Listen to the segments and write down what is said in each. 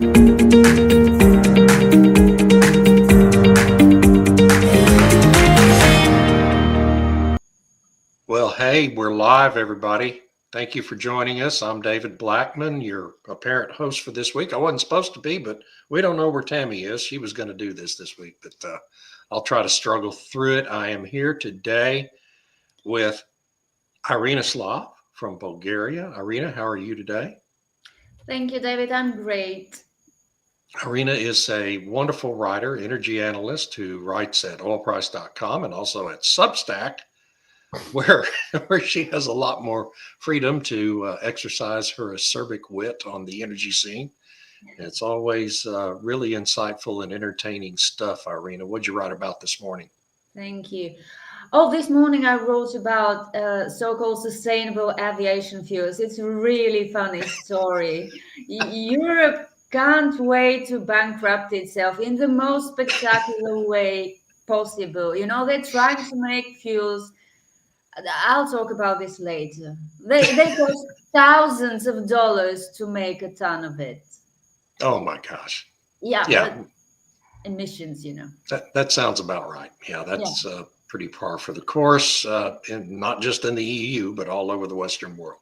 Well, hey, we're live, everybody. Thank you for joining us. I'm David Blackman, your apparent host for this week. I wasn't supposed to be, but we don't know where Tammy is. She was going to do this week, but I'll try to struggle through it. I am here today with Irina Slav from Bulgaria. Irina, how are you today? Thank you, David. I'm great. Irina is a wonderful writer, energy analyst who writes at oilprice.com and also at Substack, where she has a lot more freedom to exercise her acerbic wit on the energy scene. And it's always really insightful and entertaining stuff, Irina. What'd you write about this morning? Thank you. Oh, this morning I wrote about so-called sustainable aviation fuels. It's a really funny story. Europe can't wait to bankrupt itself in the most spectacular way possible. You know, they're trying to make fuels. I'll talk about this later. They cost thousands of dollars to make a ton of it. Oh my gosh. Yeah, Yeah, but emissions, you know. that sounds about right. Yeah, that's pretty par for the course, and not just in the EU, but all over the Western world.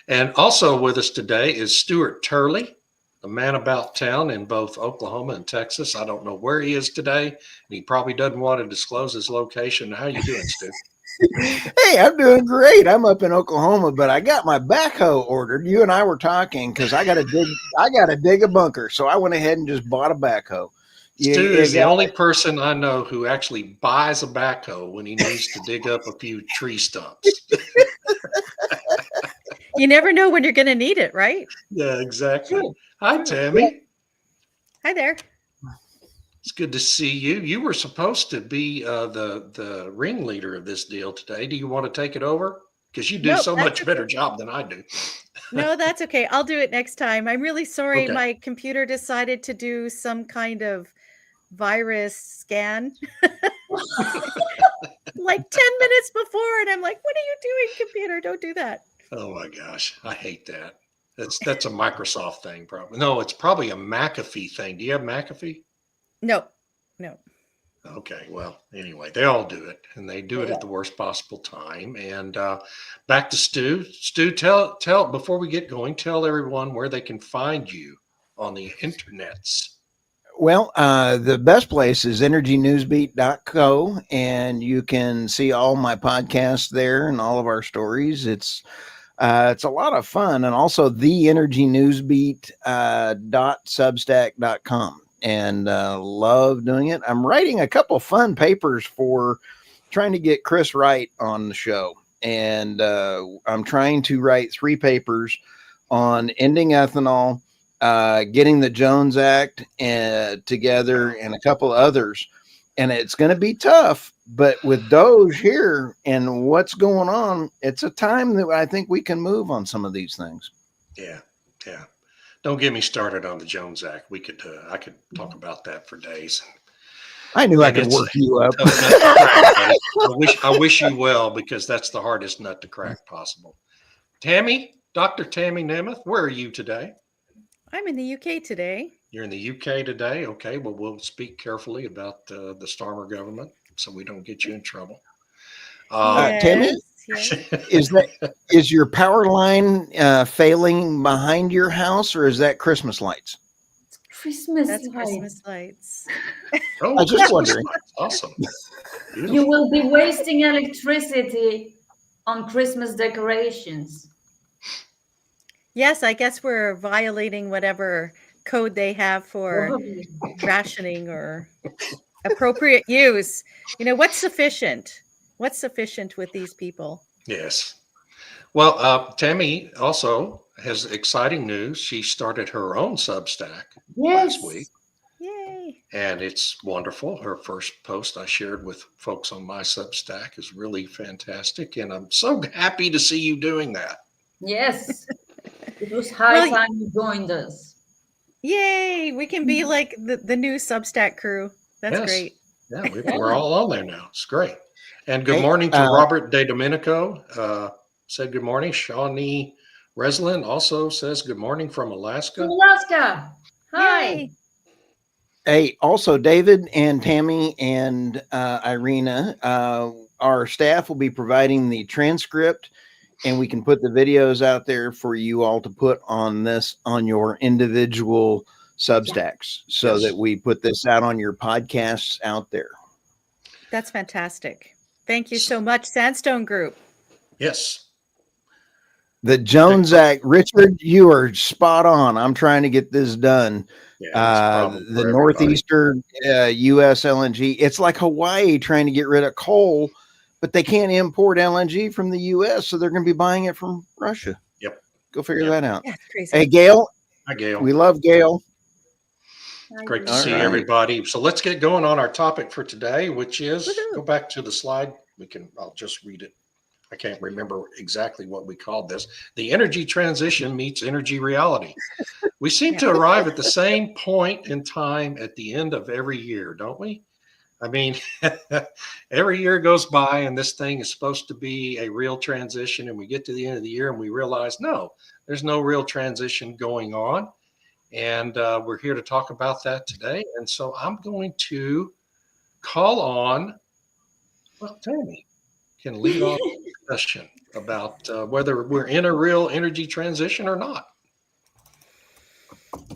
And also with us today is Stuart Turley, a man about town in both Oklahoma and Texas. I don't know where he is today, and he probably doesn't want to disclose his location. How you doing, Stu? Hey, I'm doing great. I'm up in Oklahoma, but I got my backhoe ordered. You and I were talking because I got to dig a bunker. So I went ahead and just bought a backhoe. Stu is the only person I know who actually buys a backhoe when he needs to dig up a few tree stumps. You never know when you're going to need it, right? Yeah, exactly. Hi, Tammy. Hi there. It's good to see you. You were supposed to be the ringleader of this deal today. Do you want to take it over? Because you do Nope, so that's much better job than I do. No, that's okay. I'll do it next time. I'm really sorry. Okay. My computer decided to do some kind of virus scan like 10 minutes before. And I'm like, what are you doing, computer? Don't do that. Oh my gosh, I hate that. That's a Microsoft thing, probably. No, it's probably a McAfee thing. Do you have McAfee? No. Okay, well, anyway, they all do it, and they do it at the worst possible time. And back to Stu. Stu, tell before we get going, tell everyone where they can find you on the internets. Well, the best place is energynewsbeat.co, and you can see all my podcasts there and all of our stories. It's a lot of fun, and also the energynewsbeat .substack.com. And love doing it. I'm writing a couple fun papers for trying to get Chris Wright on the show. And I'm trying to write 3 papers on ending ethanol, getting the Jones Act together, and a couple others. And it's going to be tough, but with Doge here and what's going on, it's a time that I think we can move on some of these things. Yeah. Don't get me started on the Jones Act. I could talk about that for days. I knew I could work you up. I wish you well, because that's the hardest nut to crack possible. Tammy, Dr. Tammy Nemeth, where are you today? I'm in the UK today. You're in the UK today? Okay, well, we'll speak carefully about the Starmer government so we don't get you in trouble. Tammy, Yes. is your power line failing behind your house, or is that Christmas lights? That's Christmas lights. Oh, I was just wondering. Awesome. You will be wasting electricity on Christmas decorations. Yes, I guess we're violating whatever code they have for rationing or appropriate use. You know, what's sufficient? What's sufficient with these people? Yes. Well, Tammy also has exciting news. She started her own Substack last week. Yay. And it's wonderful. Her first post I shared with folks on my Substack is really fantastic. And I'm so happy to see you doing that. Yes. It was high time you joined us. Yay. We can be like the new Substack crew. That's great. Yeah, we're all on there now. It's great. And good morning to Robert De Domenico. Said good morning. Shawnee Reslin also says good morning from Alaska. Alaska. Hi. Yay. Hey, also David and Tammy and Irina, our staff will be providing the transcript, and we can put the videos out there for you all to put on your individual Substacks, so Yes. that we put this out on your podcasts out there. That's fantastic. Thank you so much, Sandstone Group. Yes. The Jones Act, Richard, you are spot on. I'm trying to get this done. Yeah, it's a problem The for everybody. northeastern U.S. LNG, it's like Hawaii trying to get rid of coal, but they can't import LNG from the U.S., so they're going to be buying it from Russia. Yep. Go figure Yep. that out. Yeah, it's crazy. Hey, Gail, Hi, Gail. we love Gail. Great to All see right. everybody. So let's get going on our topic for today, which is, Woohoo. go back to the slide. I'll just read it. I can't remember exactly what we called this. The energy transition meets energy reality. We seem to arrive at the same point in time at the end of every year, don't we? I mean, every year goes by and this thing is supposed to be a real transition. And we get to the end of the year and we realize, no, there's no real transition going on. And we're here to talk about that today. And so I'm going to call on, well, Tammy can lead off the discussion about whether we're in a real energy transition or not.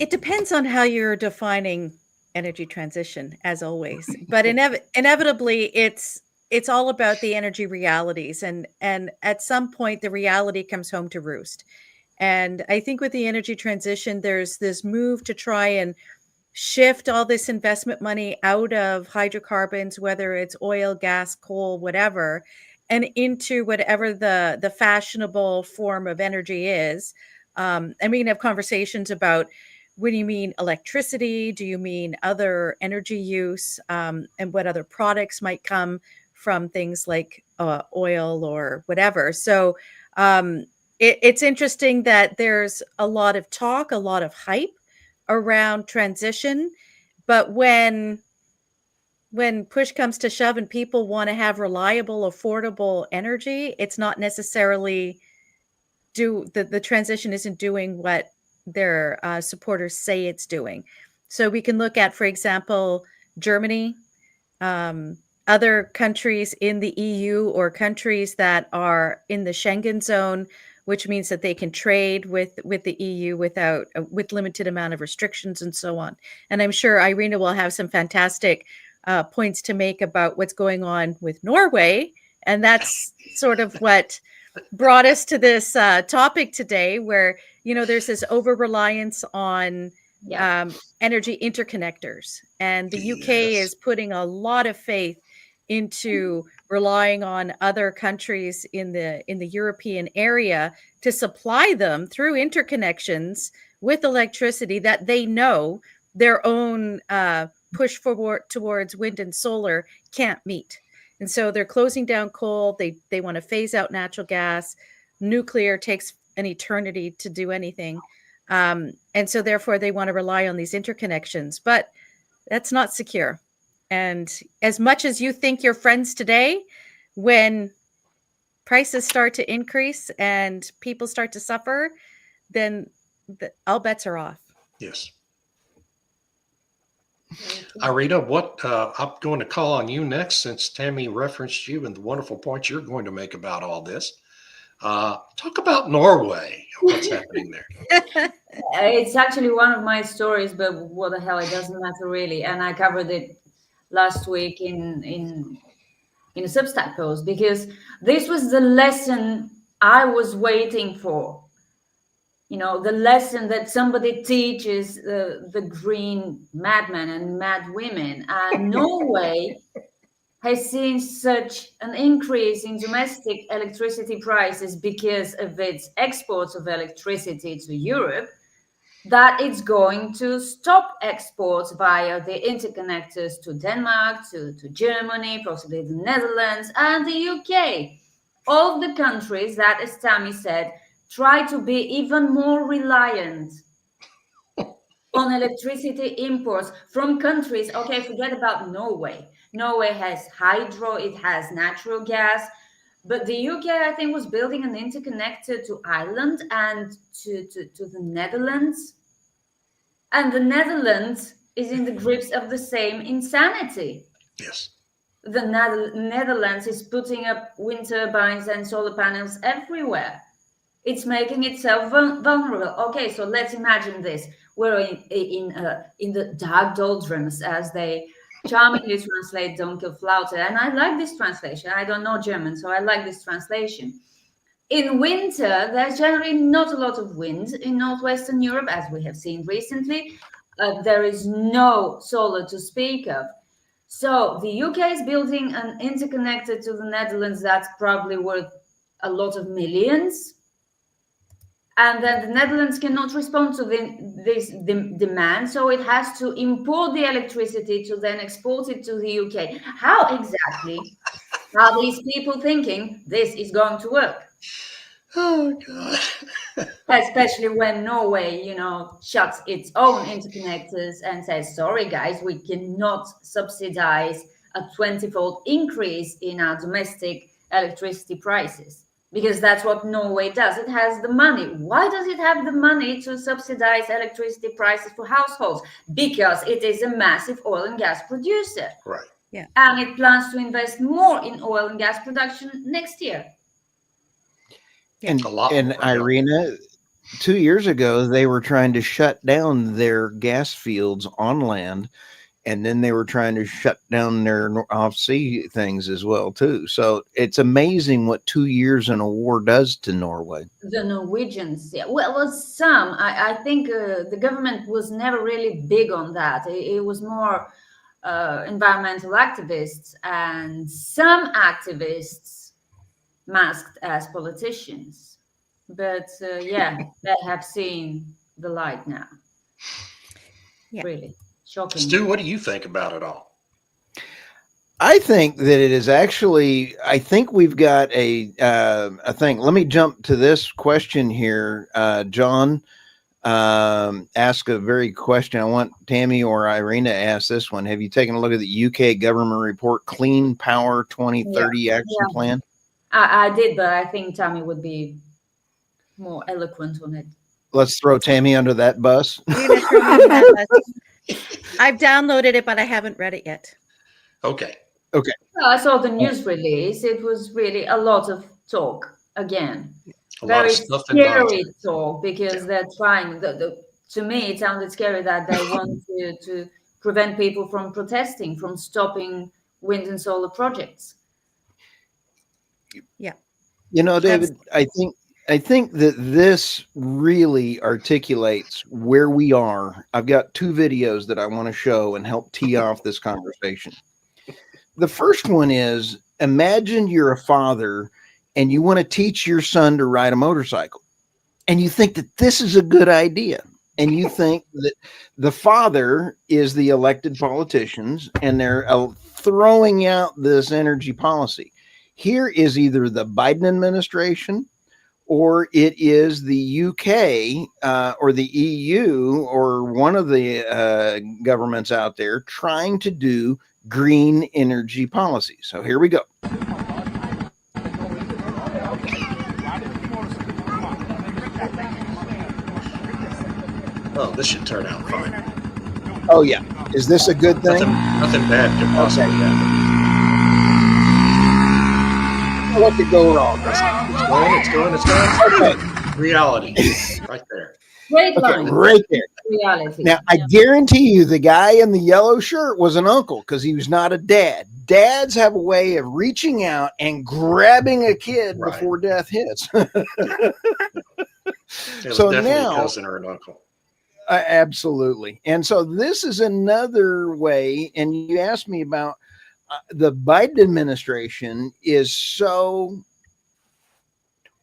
It depends on how you're defining energy transition, as always. But inevitably, it's all about the energy realities, and at some point, the reality comes home to roost. And I think with the energy transition, there's this move to try and shift all this investment money out of hydrocarbons, whether it's oil, gas, coal, whatever, and into whatever the fashionable form of energy is. And we can have conversations about, what do you mean electricity? Do you mean other energy use? And what other products might come from things like oil or whatever. So it's interesting that there's a lot of talk, a lot of hype around transition, but when push comes to shove and people want to have reliable, affordable energy, it's not necessarily the transition isn't doing what their supporters say it's doing. So we can look at, for example, Germany, other countries in the EU, or countries that are in the Schengen zone, which means that they can trade with the EU with limited amount of restrictions and so on. And I'm sure Irina will have some fantastic points to make about what's going on with Norway. And that's sort of what brought us to this topic today, where, there's this over-reliance on energy interconnectors. And the UK is putting a lot of faith into relying on other countries in the European area to supply them through interconnections with electricity that they know their own push forward towards wind and solar can't meet. And so they're closing down coal. They want to phase out natural gas. Nuclear takes an eternity to do anything. And so therefore they want to rely on these interconnections, but that's not secure. And as much as you think you're friends today, when prices start to increase and people start to suffer, then all bets are off. Yes. Irina, I'm going to call on you next, since Tammy referenced you and the wonderful points you're going to make about all this. Talk about Norway. What's happening there? It's actually one of my stories, but what the hell, it doesn't matter really. And I covered it last week in a Substack post, because this was the lesson I was waiting for. The lesson that somebody teaches the green madmen and mad women. And Norway has seen such an increase in domestic electricity prices because of its exports of electricity to Europe, that it's going to stop exports via the interconnectors to Denmark, to Germany, possibly the Netherlands, and the UK. All of the countries that, as Tammy said, try to be even more reliant on electricity imports from countries. Okay, forget about Norway. Norway has hydro, it has natural gas, but the UK, I think, was building an interconnector to Ireland and to the Netherlands. And the Netherlands is in the grips of the same insanity. Yes. The Netherlands is putting up wind turbines and solar panels everywhere. It's making itself vulnerable. Okay, so let's imagine this. We're in the dark doldrums, as they charmingly translate Dunkelflaute. And I like this translation. I don't know German, so I like this translation. In winter, there's generally not a lot of wind in northwestern Europe, as we have seen recently. There is no solar to speak of. So the UK is building an interconnector to the Netherlands that's probably worth a lot of millions. And then the Netherlands cannot respond to this demand, so it has to import the electricity to then export it to the UK. How exactly are these people thinking this is going to work? Oh God. Especially when Norway, shuts its own interconnectors and says, sorry guys, we cannot subsidize a 20-fold increase in our domestic electricity prices. Because that's what Norway does. It has the money. Why does it have the money to subsidize electricity prices for households? Because it is a massive oil and gas producer. Right. Yeah. And it plans to invest more in oil and gas production next year. And, A lot and more, yeah. Irina, 2 years ago, they were trying to shut down their gas fields on land, and then they were trying to shut down their off-sea things as well, too. So it's amazing what 2 years in a war does to Norway. The Norwegians, yeah. Well, some. I think the government was never really big on that. It was more environmental activists and some activists masked as politicians. But yeah, they have seen the light now. Yeah. Really shocking. Stu, what do you think about it all? I think that it is actually, I think we've got a thing. Let me jump to this question here. John ask a very question. I want Tammy or Irina to ask this one. Have you taken a look at the UK government report, Clean Power 2030 Action Plan? I did, but I think Tammy would be more eloquent on it. Let's throw Tammy under that bus. You're gonna throw me under that bus. I've downloaded it, but I haven't read it yet. Okay. Well, I saw the news release. It was really a lot of talk again. A lot Very of stuff involved. scary talk because they're trying. To me, it sounded scary that they want to prevent people from protesting, from stopping wind and solar projects. Yeah. You know, David, I think that this really articulates where we are. I've got two videos that I want to show and help tee off this conversation. The first one is, imagine you're a father and you want to teach your son to ride a motorcycle. And you think that this is a good idea. And you think that the father is the elected politicians and they're throwing out this energy policy. Here is either the Biden administration or it is the UK or the EU or one of the governments out there trying to do green energy policy. So here we go. Oh, this should turn out fine. Oh, yeah. Is this a good thing? Nothing bad could possibly happen. What could go wrong? It's going. Okay. Reality. Right there. Great Okay, line. right there. Reality. Now, I guarantee you the guy in the yellow shirt was an uncle because he was not a dad. Dads have a way of reaching out and grabbing a kid Right. before death hits. It was So definitely now- a cousin or an uncle. Absolutely. And so this is another way. And you asked me about the Biden administration is so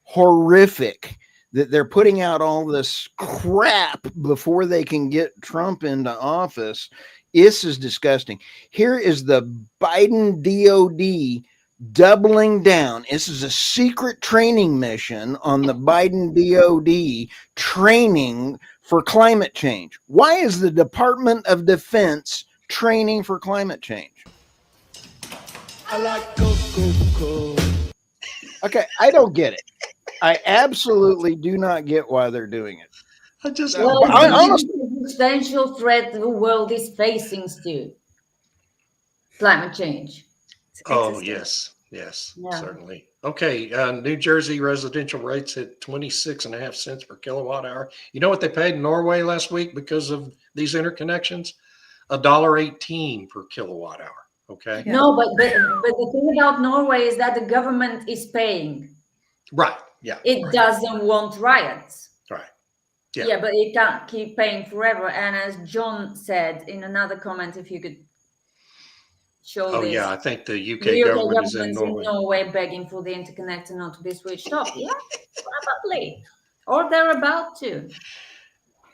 horrific that they're putting out all this crap before they can get Trump into office. This is disgusting. Here is the Biden DOD doubling down. This is a secret training mission on the Biden DOD training for climate change. Why is the Department of Defense training for climate change? I like Coco. Okay, I don't get it. I absolutely do not get why they're doing it. I just Well, I honestly- existential threat the world is facing, Stu. Climate change. It's Oh, existential. yes, Yeah. certainly. Okay, New Jersey residential rates hit 26.5 cents per kilowatt hour. You know what they paid in Norway last week because of these interconnections? $1.18 per kilowatt hour. Okay. Yeah. No, but the thing about Norway is that the government is paying. Right. Yeah. It Right. doesn't want riots. Right. Yeah. Yeah, but it can't keep paying forever. And as John said in another comment, if you could show Oh, this, yeah. I think the the UK UK government is in government's Norway. in Norway begging for the interconnector not to be switched off. Yeah, probably. Or they're about to.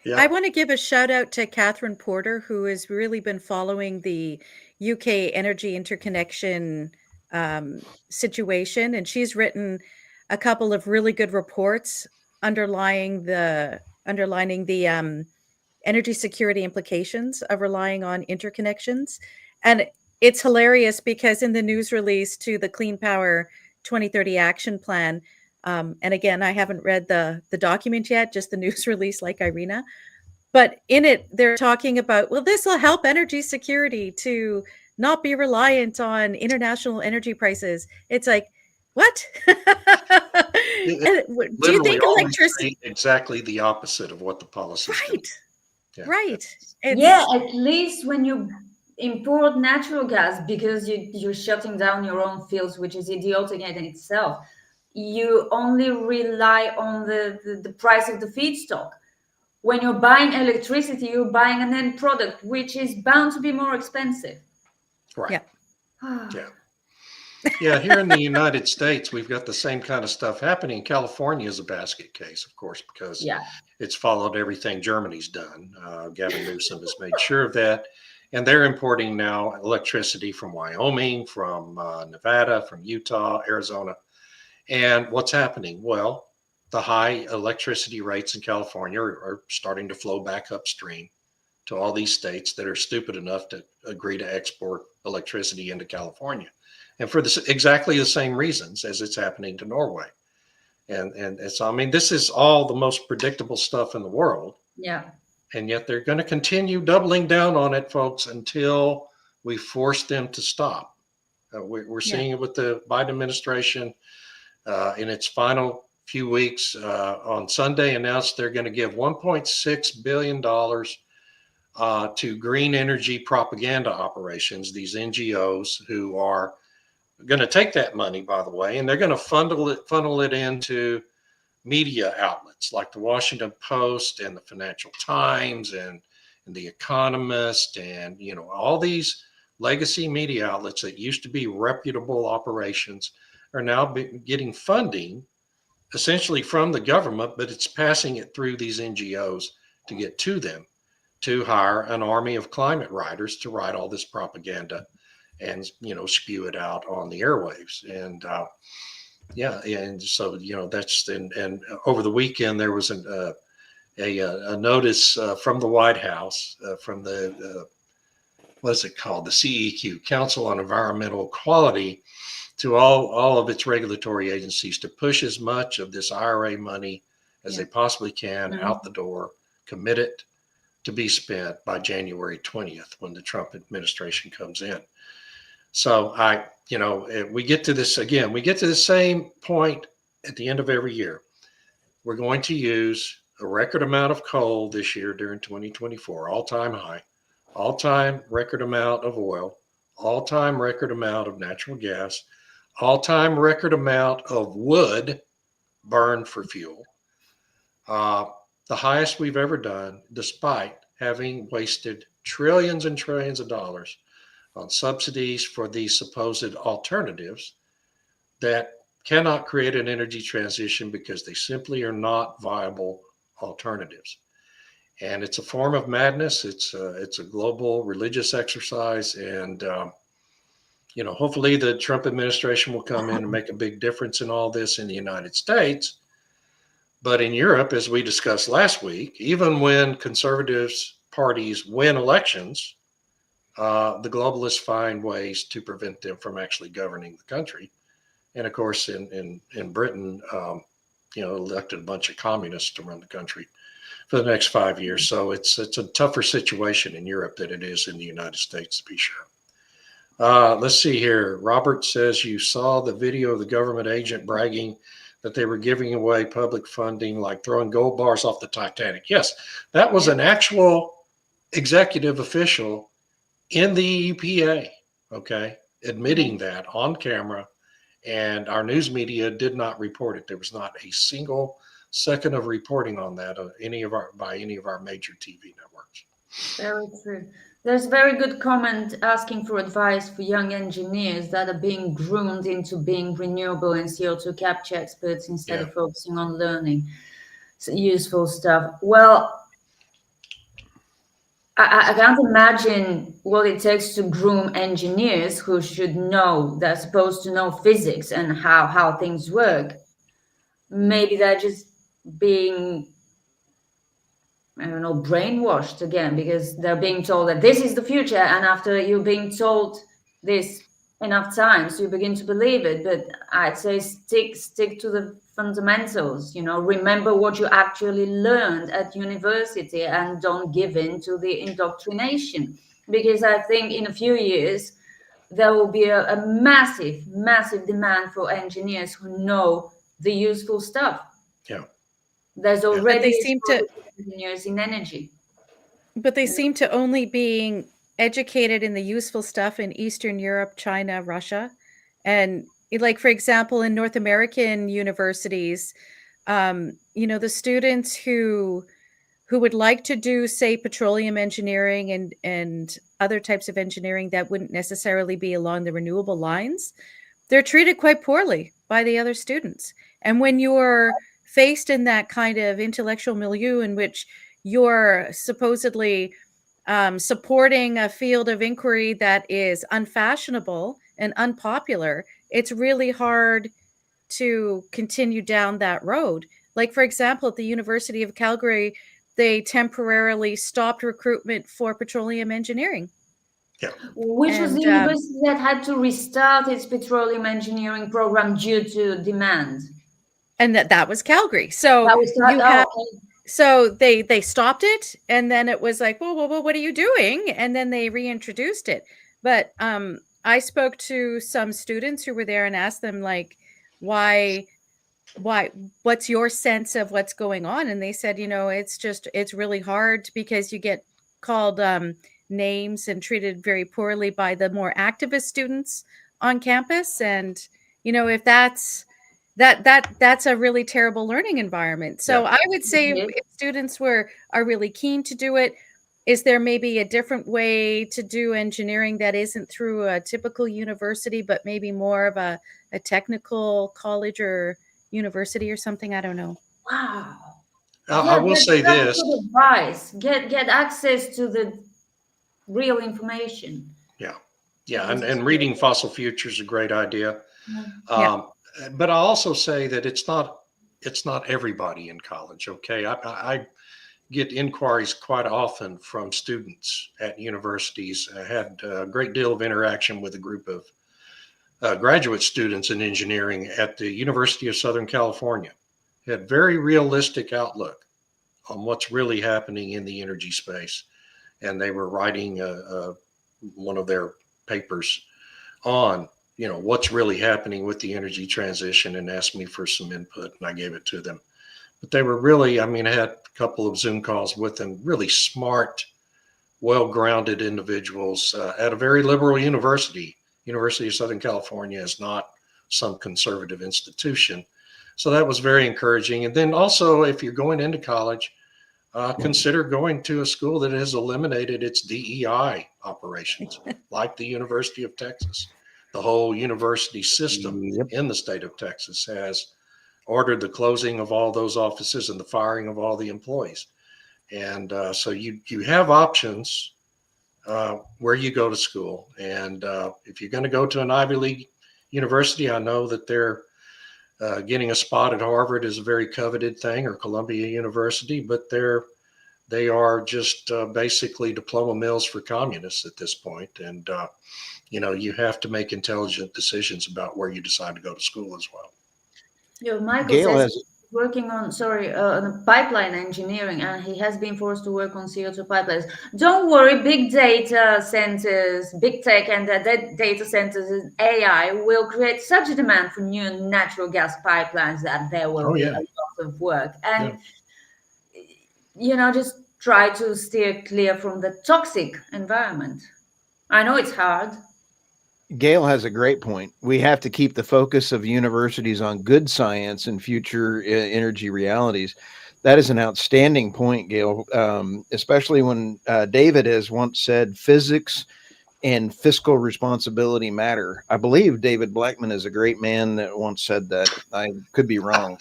Yeah. I want to give a shout out to Catherine Porter, who has really been following the UK energy interconnection situation, and she's written a couple of really good reports underlining the energy security implications of relying on interconnections. And it's hilarious because in the news release to the Clean Power 2030 Action Plan, and again, I haven't read the document yet, just the news release like Irina. But in it, they're talking about, well, this will help energy security to not be reliant on international energy prices. It's like, what? It Do you literally think always electricity? say exactly the opposite of what the policy is doing. Right, Yeah. right. Yeah, at least when you import natural gas, because you're shutting down your own fields, which is idiotic in itself, you only rely on the price of the feedstock. When you're buying electricity, you're buying an end product, which is bound to be more expensive. Right. Yeah. Yeah. Yeah, here in the United States, we've got the same kind of stuff happening. California is a basket case, of course, because Yeah. it's followed everything Germany's done. Gavin Newsom has made sure of that. And they're importing now electricity from Wyoming, from Nevada, from Utah, Arizona. And what's happening? Well, the high electricity rates in California are starting to flow back upstream to all these states that are stupid enough to agree to export electricity into California. And for exactly the same reasons as it's happening to Norway. And so, I mean, this is all the most predictable stuff in the world. Yeah. And yet they're going to continue doubling down on it, folks, until we force them to stop. We're seeing it with the Biden administration in its final few weeks. On Sunday, announced they're going to give $1.6 billion to green energy propaganda operations, these NGOs who are going to take that money, by the way, and they're going to funnel it into media outlets like the Washington Post and the Financial Times and the Economist, and all these legacy media outlets that used to be reputable operations are now getting funding essentially from the government, but it's passing it through these NGOs to get to them, to hire an army of climate writers to write all this propaganda and spew it out on the airwaves. And and so that's and over the weekend there was a notice from the White House from the what is it called, the CEQ, Council on Environmental Quality, to all of its regulatory agencies to push as much of this IRA money as they possibly can out the door, commit it to be spent by January 20th when the Trump administration comes in. So we get to this again. We get to the same point at the end of every year. We're going to use a record amount of coal this year during 2024, all-time high, all-time record amount of oil, all-time record amount of natural gas, all-time record amount of wood burned for fuel, the highest we've ever done, despite having wasted trillions and trillions of dollars on subsidies for these supposed alternatives that cannot create an energy transition because they simply are not viable alternatives. And it's a form of madness. It's a global religious exercise. And, hopefully the Trump administration will come in and make a big difference in all this in the United States. But in Europe, as we discussed last week, even when conservatives parties win elections, the globalists find ways to prevent them from actually governing the country. And of course, in Britain, elected a bunch of communists to run the country for the next 5 years. So it's a tougher situation in Europe than it is in the United States, to be sure. Let's see here. Robert says you saw the video of the government agent bragging that they were giving away public funding, like throwing gold bars off the Titanic. Yes, that was an actual executive official in the EPA, okay, admitting that on camera. And our news media did not report it. There was not a single second of reporting on that by any of our major TV networks. Very true. There's a very good comment asking for advice for young engineers that are being groomed into being renewable and CO2 capture experts instead of focusing on learning useful stuff. Well, I can't imagine what it takes to groom engineers who should know, they're supposed to know physics and how things work. Maybe they're just being, I don't know, brainwashed again, because they're being told that this is the future. And after you're being told this enough times, you begin to believe it. But I'd say stick to the fundamentals, remember what you actually learned at university and don't give in to the indoctrination. Because I think in a few years, there will be a massive, massive demand for engineers who know the useful stuff. Yeah. There's already But engineers in energy. But they seem to only being educated in the useful stuff in Eastern Europe, China, Russia. And like, for example, in North American universities, the students who would like to do, say, petroleum engineering and other types of engineering that wouldn't necessarily be along the renewable lines, they're treated quite poorly by the other students. And when you're faced in that kind of intellectual milieu in which you're supposedly supporting a field of inquiry that is unfashionable and unpopular, it's really hard to continue down that road. Like, for example, at the University of Calgary, they temporarily stopped recruitment for petroleum engineering. Yeah. Which was the university that had to restart its petroleum engineering program due to demand. And that was Calgary. So that was so they stopped it, and then it was like, well, what are you doing? And then they reintroduced it. But I spoke to some students who were there and asked them, like, why, what's your sense of what's going on? And they said, it's really hard because you get called names and treated very poorly by the more activist students on campus. And, if that's a really terrible learning environment. So I would say if students are really keen to do it, is there maybe a different way to do engineering that isn't through a typical university, but maybe more of a technical college or university or something? I don't know. Wow. I will say this. Advice. Get access to the real information. Yeah. And reading Fossil Future is a great idea. But I also say that it's not everybody in college. Okay. I get inquiries quite often from students at universities. I had a great deal of interaction with a group of graduate students in engineering at the University of Southern California. Had very realistic outlook on what's really happening in the energy space. And they were writing one of their papers on, what's really happening with the energy transition, and asked me for some input, and I gave it to them. But they were really, I had a couple of Zoom calls with them, really smart, well-grounded individuals at a very liberal university. University of Southern California is not some conservative institution. So that was very encouraging. And then also, if you're going into college, consider going to a school that has eliminated its DEI operations, like the University of Texas. The whole university system in the state of Texas has ordered the closing of all those offices and the firing of all the employees. And so you have options where you go to school. And if you're going to go to an Ivy League university, I know that they're getting a spot at Harvard is a very coveted thing, or Columbia University, but they are just basically diploma mills for communists at this point. And, you have to make intelligent decisions about where you decide to go to school as well. Michael Gail says working on, on pipeline engineering, and he has been forced to work on CO2 pipelines. Don't worry, big data centers, big tech, and data centers and AI will create such a demand for new natural gas pipelines that there will Oh be yeah. a lot of work. And just try to steer clear from the toxic environment. I know it's hard. Gail has a great point. We have to keep the focus of universities on good science and future energy realities. That is an outstanding point, Gail, especially when David has once said physics and fiscal responsibility matter. I believe David Blackman is a great man that once said that. I could be wrong.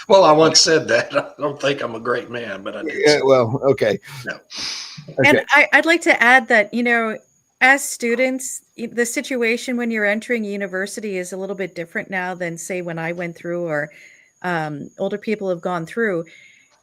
Well, I once said that. I don't think I'm a great man, but I did say well, okay. No. Okay. And I'd like to add that, as students, the situation when you're entering university is a little bit different now than, say, when I went through or older people have gone through.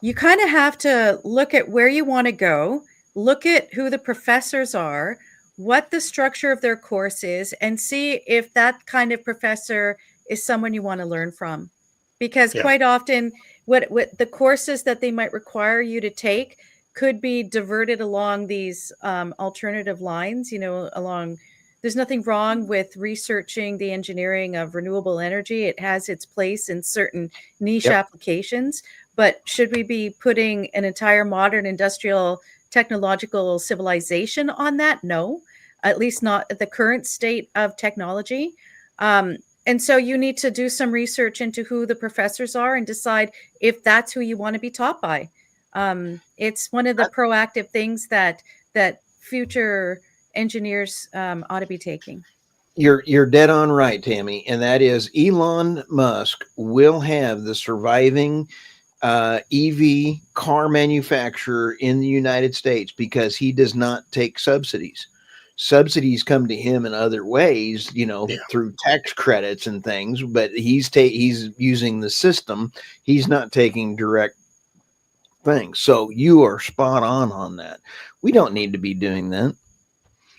You kind of have to look at where you want to go, look at who the professors are, what the structure of their course is, and see if that kind of professor is someone you want to learn from. Because quite often, what the courses that they might require you to take could be diverted along these alternative lines, there's nothing wrong with researching the engineering of renewable energy. It has its place in certain niche applications, but should we be putting an entire modern industrial technological civilization on that? No, at least not at the current state of technology. And so you need to do some research into who the professors are and decide if that's who you want to be taught by. It's one of the proactive things that future engineers ought to be taking. You're dead on right, Tammy, and that is Elon Musk will have the surviving EV car manufacturer in the United States because he does not take subsidies. Subsidies come to him in other ways, through tax credits and things, but he's using the system. He's not taking direct things. So you are spot on that. We don't need to be doing that.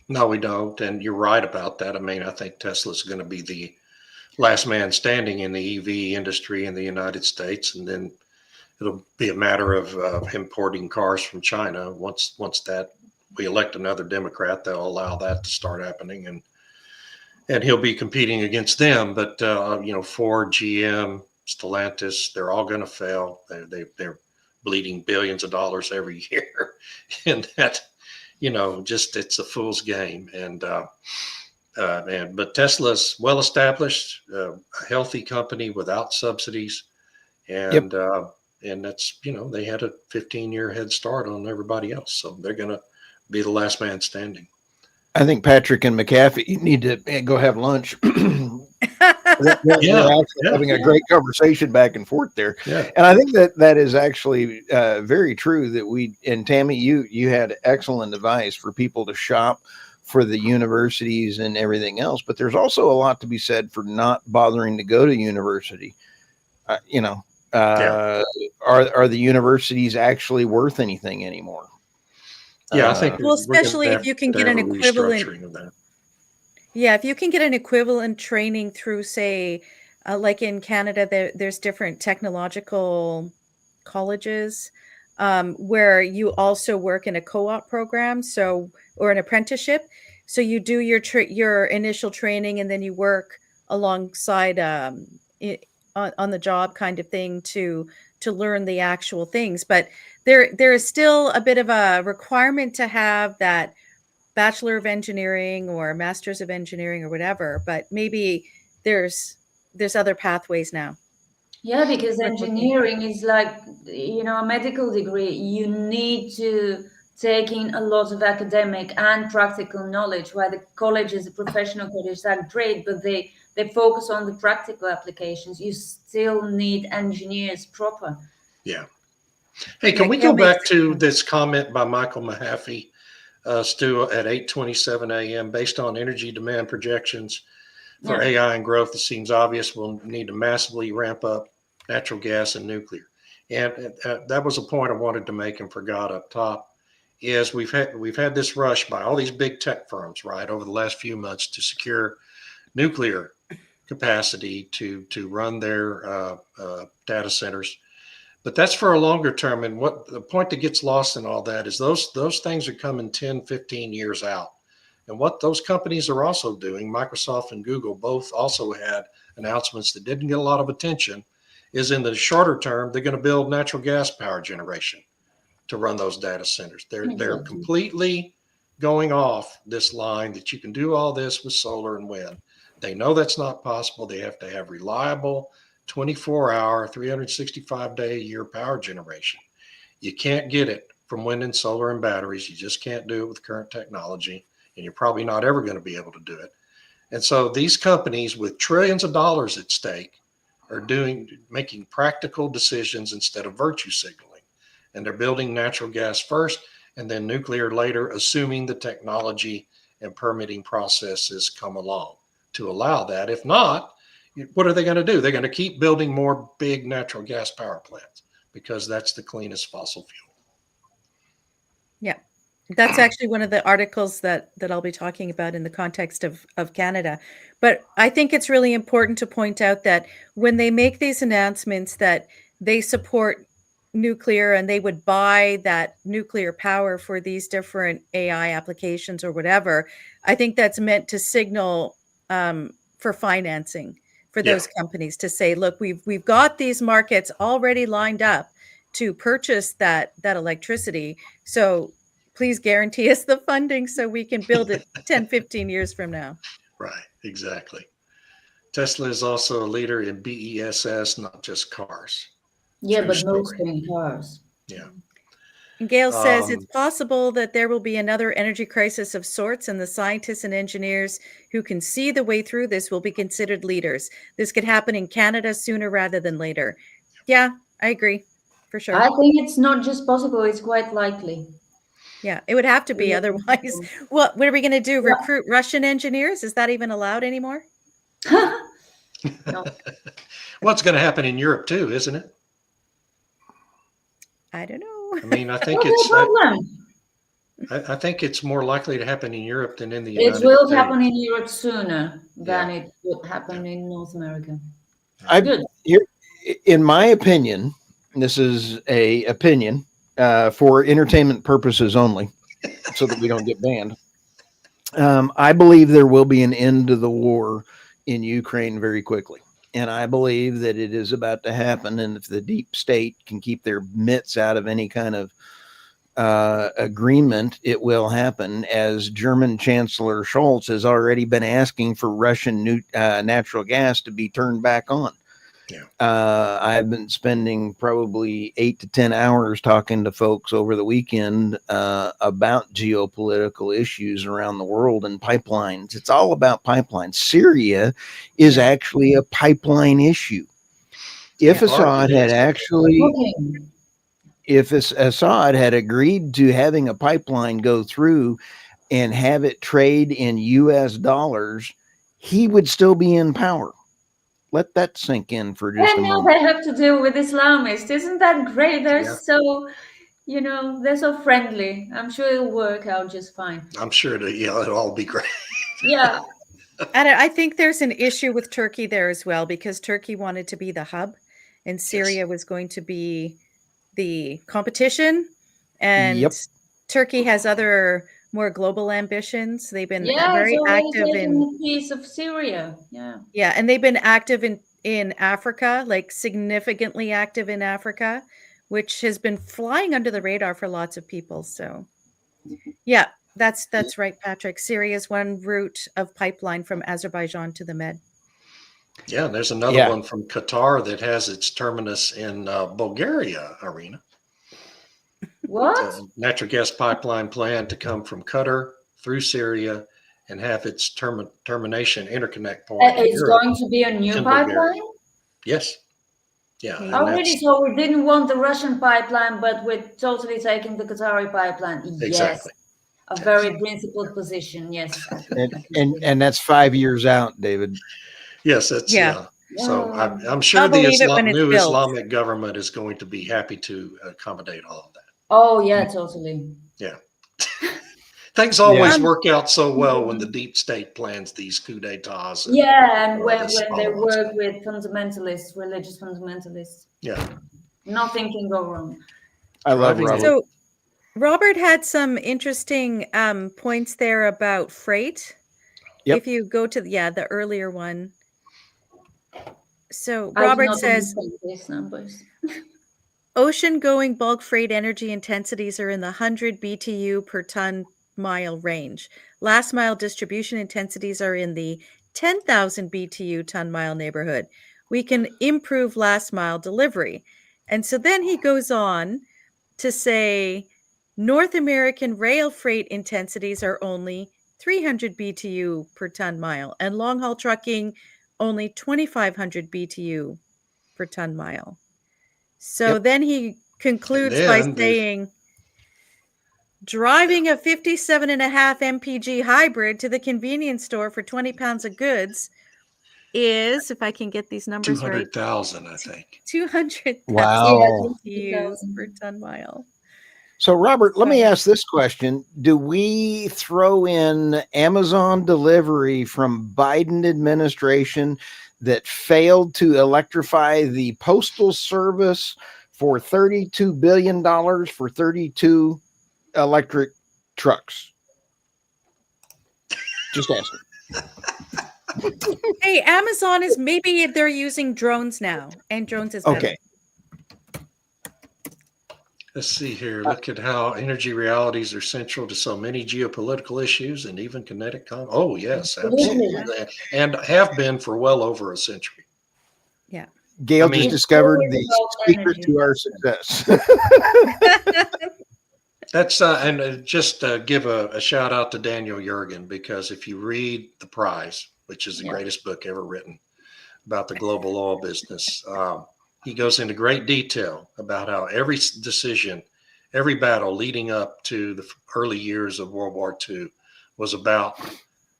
No, we don't. And you're right about that. I mean, I think Tesla's going to be the last man standing in the EV industry in the United States. And then it'll be a matter of importing cars from China. Once that we elect another Democrat, they'll allow that to start happening. And he'll be competing against them. But, Ford, GM, Stellantis, they're all going to fail. They're bleeding billions of dollars every year. And that, it's a fool's game. But Tesla's well established, a healthy company without subsidies, and that's they had a 15-year head start on everybody else, so they're going to be the last man standing. I think Patrick and McAfee need to go have lunch. They're having a great conversation back and forth there. Yeah. And I think that is actually very true that and Tammy, you had excellent advice for people to shop for the universities and everything else. But there's also a lot to be said for not bothering to go to university. Are the universities actually worth anything anymore? Yeah, I think. Well, especially if you can get an equivalent. Yeah, if you can get an equivalent training through, say, like in Canada, there's different technological colleges where you also work in a co-op program, or an apprenticeship. So you do your initial training, and then you work alongside on the job kind of thing to learn the actual things. But there is still a bit of a requirement to have that Bachelor of Engineering or Masters of Engineering or whatever, but maybe there's other pathways now. Yeah, because engineering is like, a medical degree. You need to take in a lot of academic and practical knowledge, while the colleges, the professional colleges are great, but they focus on the practical applications. You still need engineers proper. Yeah. Hey, can we go back to this comment by Michael Mahaffey, Stu, at 8:27 a.m. Based on energy demand projections for AI and growth, it seems obvious we'll need to massively ramp up natural gas and nuclear. And that was a point I wanted to make and forgot up top. Is we've had this rush by all these big tech firms, right, over the last few months to secure nuclear capacity to run their data centers. But that's for a longer term. And what the point that gets lost in all that is those things are coming 10, 15 years out. And what those companies are also doing, Microsoft and Google both also had announcements that didn't get a lot of attention, is in the shorter term, they're going to build natural gas power generation to run those data centers. They're completely going off this line that you can do all this with solar and wind. They know that's not possible. They have to have reliable 24-hour, 365-day-a-year power generation. You can't get it from wind and solar and batteries. You just can't do it with current technology, and you're probably not ever going to be able to do it. And so these companies with trillions of dollars at stake are making practical decisions instead of virtue signaling. And they're building natural gas first and then nuclear later, assuming the technology and permitting processes come along to allow that. If not, what are they going to do? They're going to keep building more big natural gas power plants because that's the cleanest fossil fuel. Yeah. That's actually one of the articles that I'll be talking about in the context of Canada. But I think it's really important to point out that when they make these announcements that they support nuclear and they would buy that nuclear power for these different AI applications or whatever, I think that's meant to signal for financing for those companies to say, look, we've got these markets already lined up to purchase that electricity. So please guarantee us the funding so we can build it 10, 15 years from now. Right, exactly. Tesla is also a leader in BESS, not just cars. Yeah, True but story. mostly in cars. Yeah. And Gail says it's possible that there will be another energy crisis of sorts, and the scientists and engineers who can see the way through this will be considered leaders. This could happen in Canada sooner rather than later. Yeah, I agree, for sure. I think it's not just possible, it's quite likely. Yeah, it would have to be. Otherwise, what are we going to do? Recruit Russian engineers? Is that even allowed anymore? No. What's going to happen in Europe too, isn't it? I don't know. I mean, I think What's the problem? I think it's more likely to happen in Europe than in the United States. It will happen in Europe sooner than it would happen in North America. Good. In my opinion, this is a opinion for entertainment purposes only, so that we don't get banned. I believe there will be an end to the war in Ukraine very quickly. And I believe that it is about to happen. And if the deep state can keep their mitts out of any kind of agreement, it will happen, as German Chancellor Scholz has already been asking for Russian natural gas to be turned back on. Yeah. I've been spending probably 8 to 10 hours talking to folks over the weekend about geopolitical issues around the world and pipelines. It's all about pipelines. Syria is actually a pipeline issue. If Assad had Assad had agreed to having a pipeline go through and have it trade in US dollars, he would still be in power. Let that sink in for just a moment. They have to deal with Islamists. Isn't that great? They're so, they're so friendly. I'm sure it'll work out just fine. I'm sure it'll all be great. Yeah. And I think there's an issue with Turkey there as well, because Turkey wanted to be the hub and Syria was going to be the competition. And Turkey has other more global ambitions. They've been very active in the piece of Syria. Yeah, and they've been active in Africa, like significantly active in Africa, which has been flying under the radar for lots of people. So, yeah, that's right, Patrick. Syria is one route of pipeline from Azerbaijan to the Med. Yeah, and there's another one from Qatar that has its terminus in Bulgaria, Irina. What? Natural gas pipeline plan to come from Qatar through Syria and have its termination interconnect point. It's going to be a new pipeline? Yes. Yeah. Already, so we didn't want the Russian pipeline, but we're totally taking the Qatari pipeline. Exactly. Yes. A very principled position. Yes. And that's 5 years out, David. Yes, that's So I'm sure the new Islamic government is going to be happy to accommodate all of that. Oh, yeah, totally. Yeah. Things always Yeah. work out so well when the deep state plans these coups d'etats. And, Yeah, and all when this they follows. work with fundamentalists, religious fundamentalists, Yeah. nothing can go wrong. I love Driving Robert. So Robert had some interesting points there about freight. Yep. If you go to the earlier one. So I do Robert not says understand these numbers. ocean-going bulk freight energy intensities are in the 100 BTU per ton mile range. Last mile distribution intensities are in the 10,000 BTU ton mile neighborhood. We can improve last mile delivery. And so then he goes on to say North American rail freight intensities are only 300 BTU per ton mile, and long haul trucking only 2,500 BTU per ton mile. So Yep. then he concludes And by then saying driving a 57.5 mpg hybrid to the convenience store for 20 pounds of goods is, if I can get these numbers right, 200,000, I think. 200,000 Wow. BTUs per ton mile. So, Robert, let me ask this question. Do we throw in Amazon delivery from Biden administration that failed to electrify the postal service for $32 billion for 32 electric trucks? Just asking. Hey, Amazon is maybe they're using drones now, and drones is better. Okay. Let's see here. Look at how energy realities are central to so many geopolitical issues and even kinetic Oh, yes, absolutely. And have been for well over a century. Gail I mean- just discovered It's the always about secret energy. to our success. That's and just give a shout out to Daniel Yergin, because if you read The Prize, which is the greatest book ever written about the global oil business, he goes into great detail about how every decision, every battle leading up to the early years of World War II was about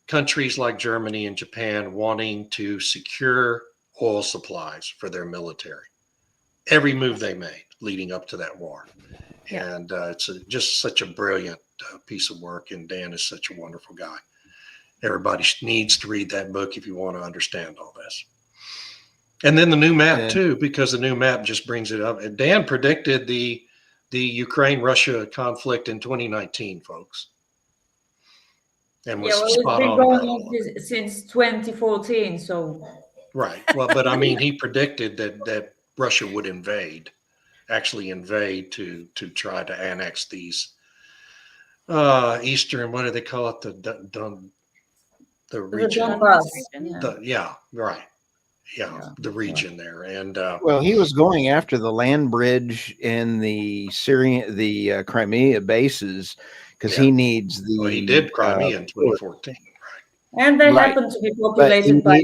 countries like Germany and Japan wanting to secure oil supplies for their military. Every move they made leading up to that war. Yeah. And it's just such a brilliant piece of work. And Dan is such a wonderful guy. Everybody needs to read that book if you want to understand all this. And then the new map Yeah. too, because the new map just brings it up. And Dan predicted the Ukraine-Russia conflict in 2019, folks. And was Yeah, well, it's spot been on going about all of it. on since 2014. So Right. Well, but I mean, he predicted that Russia would actually invade to try to annex these eastern, what do they call it? The region. Donbass. Yeah, right. Yeah, the region there. And Well, he was going after the land bridge in the Crimea bases because he needs the. well, he did Crimea in 2014. And they Right. happen to be populated by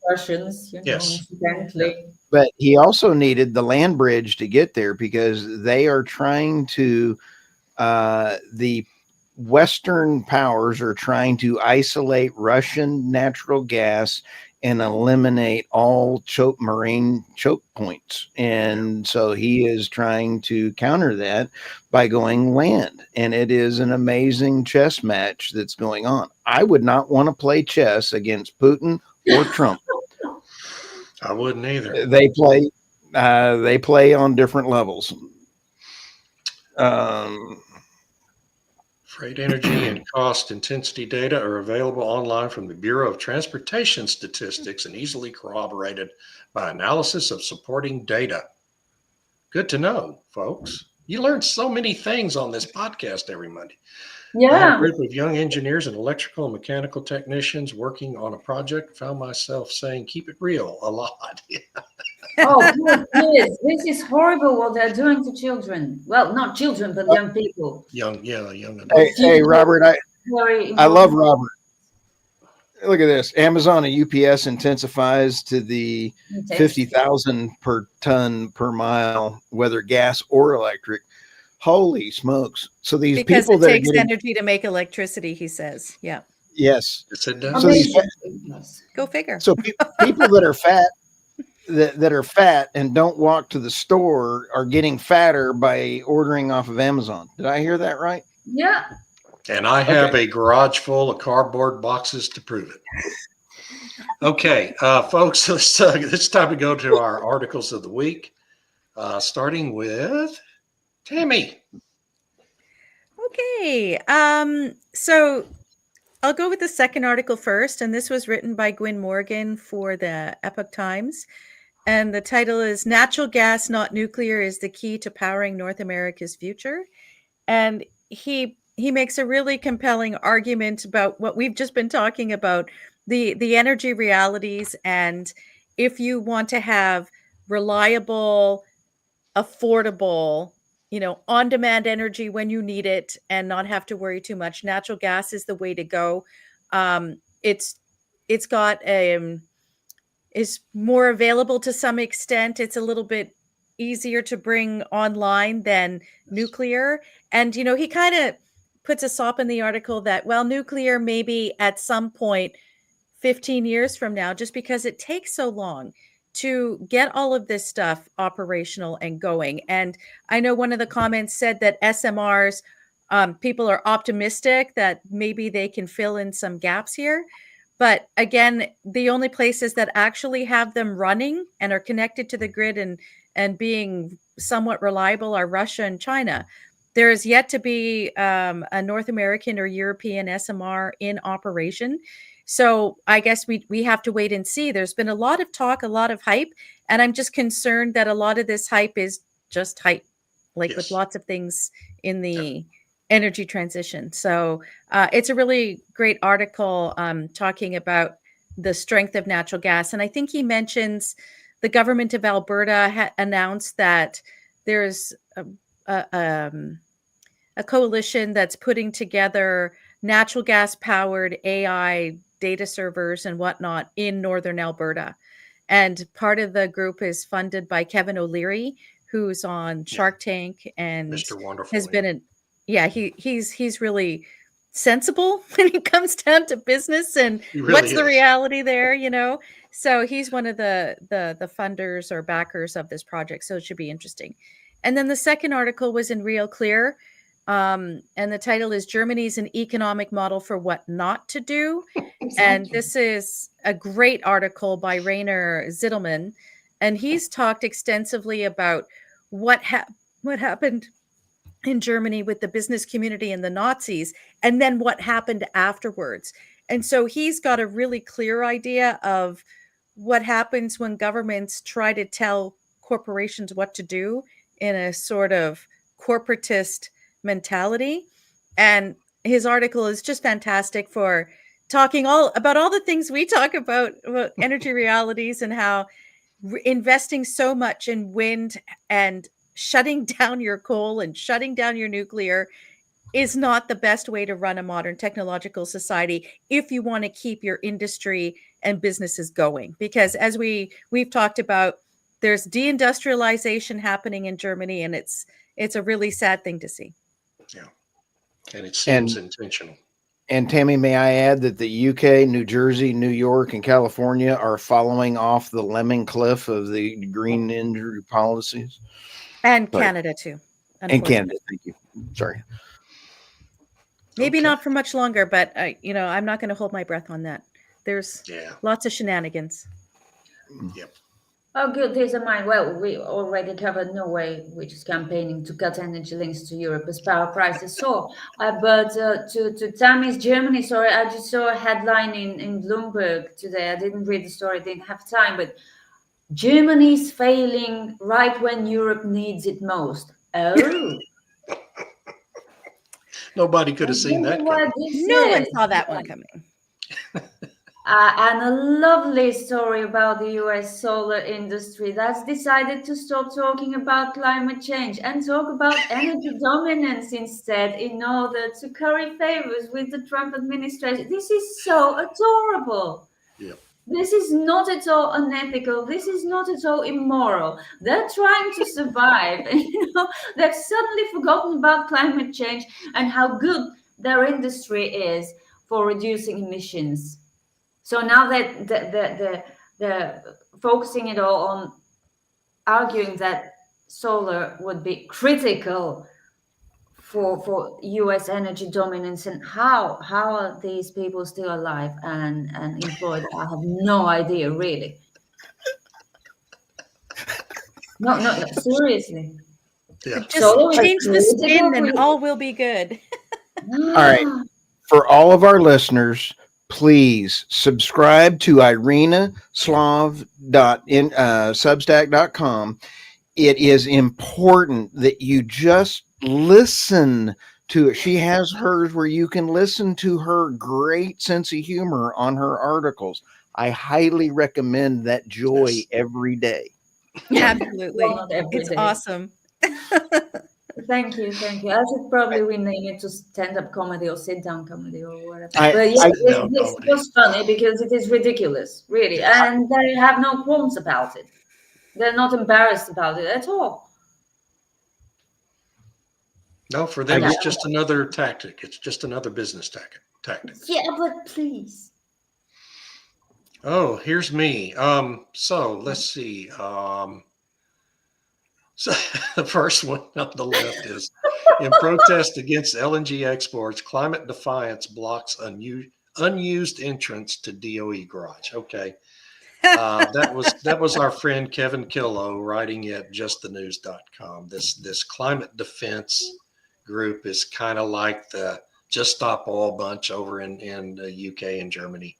Russians, Yes. incidentally. But he also needed the land bridge to get there because they are trying to, the Western powers are trying to isolate Russian natural gas and eliminate all marine choke points. And so he is trying to counter that by going land. And it is an amazing chess match that's going on. I would not want to play chess against Putin or Trump. I wouldn't either. They play on different levels. Freight energy and cost intensity data are available online from the Bureau of Transportation Statistics and easily corroborated by analysis of supporting data. Good to know, folks. You learn so many things on this podcast every Monday. I had a Yeah. group of young engineers and electrical and mechanical technicians working on a project. Found myself saying, keep it real a lot. Oh, yes. This is horrible what they're doing to children. Well, not children, but young people. young adults. Hey, Robert, Very I love important. Robert. Look at this. Amazon and UPS intensifies to the 50,000 per ton per mile, whether gas or electric. Holy smokes. So these Because people it that are takes getting, energy to make electricity, he says. Yeah. yes. Yes, it does. So these, Go figure. so people that are fat, that are fat and don't walk to the store are getting fatter by ordering off of Amazon. Did I hear that right? Yeah. And I have a garage full of cardboard boxes to prove it. Okay, folks, it's time to go to our articles of the week, starting with Tammy. Okay. So I'll go with the second article first, and this was written by Gwyn Morgan for the Epoch Times. And the title is Natural Gas, Not Nuclear, is the Key to Powering North America's Future. And he makes a really compelling argument about what we've just been talking about, the energy realities. And if you want to have reliable, affordable, on-demand energy when you need it and not have to worry too much, natural gas is the way to go. It's got is more available to some extent. It's a little bit easier to bring online than nuclear. And, he kind of puts a sop in the article that, well, nuclear maybe at some point 15 years from now, just because it takes so long to get all of this stuff operational and going. And I know one of the comments said that SMRs, people are optimistic that maybe they can fill in some gaps here. But again, the only places that actually have them running and are connected to the grid and being somewhat reliable are Russia and China. There is yet to be a North American or European SMR in operation. So I guess we have to wait and see. There's been a lot of talk, a lot of hype, and I'm just concerned that a lot of this hype is just hype, like with lots of things in the energy transition. So it's a really great article talking about the strength of natural gas. And I think he mentions the government of Alberta announced that there's a coalition that's putting together natural gas powered AI data servers and whatnot in northern Alberta. And part of the group is funded by Kevin O'Leary, who's on Shark Tank and Mr. Wonderful, has been he's really sensible when it comes down to business and really what's the is. reality there, So he's one of the funders or backers of this project. So it should be interesting. And then the second article was in Real Clear. And the title is Germany's an Economic Model for What Not to Do. Exactly. And this is a great article by Rainer Zittelmann. And he's talked extensively about what happened in Germany with the business community and the Nazis, and then what happened afterwards. And so he's got a really clear idea of what happens when governments try to tell corporations what to do in a sort of corporatist mentality. And his article is just fantastic for talking about all the things we talk about energy realities and how investing so much in wind and shutting down your coal and shutting down your nuclear is not the best way to run a modern technological society if you want to keep your industry and businesses going. Because as we've talked about, there's deindustrialization happening in Germany, and it's a really sad thing to see. Yeah, and it seems intentional. And Tammy, may I add that the UK, New Jersey, New York, and California are following off the lemming cliff of the green energy policies. And Canada too. And Canada, thank you. Sorry. Maybe not for much longer, but I'm not going to hold my breath on that. There's lots of shenanigans. Yep. Oh, good. These are mine. Well, we already covered Norway, which is campaigning to cut energy links to Europe as power prices soar. But to Tammy's Germany story, I just saw a headline in Bloomberg today. I didn't read the story, didn't have time, but Germany's failing right when Europe needs it most. Oh. Nobody could have seen that coming. No one saw that one coming. And a lovely story about the US solar industry that's decided to stop talking about climate change and talk about energy dominance instead in order to curry favors with the Trump administration. This is so adorable. Yep. This is not at all unethical. This is not at all immoral. They're trying to survive. And, they've suddenly forgotten about climate change and how good their industry is for reducing emissions. So now that they're focusing it all on arguing that solar would be critical for U.S. energy dominance, and how are these people still alive and employed? I have no idea, really. No, seriously. Yeah. Just Solar is change the spin political. and all will be good. All right. For all of our listeners, please subscribe to irenaslav.substack.com. It is important that you just listen to it. She has hers where you can listen to her great sense of humor on her articles. I highly recommend that joy Yes. every day. Absolutely. Well, not every It's day. awesome. Thank you. I should probably rename it to stand-up comedy or sit-down comedy or whatever. I- But yeah, I- it's just funny because it is ridiculous, really, and they have no qualms about it. They're not embarrassed about it at all. No, for them, I it's just another tactic. It's just another business tactic. Yeah, but please. Oh, here's me. So let's see. So the first one on the left is in protest against LNG exports, Climate Defiance blocks unused entrance to DOE garage. Okay. That was our friend Kevin Killow writing at justthenews.com. This climate defense group is kind of like the Just Stop Oil bunch over in the UK and Germany.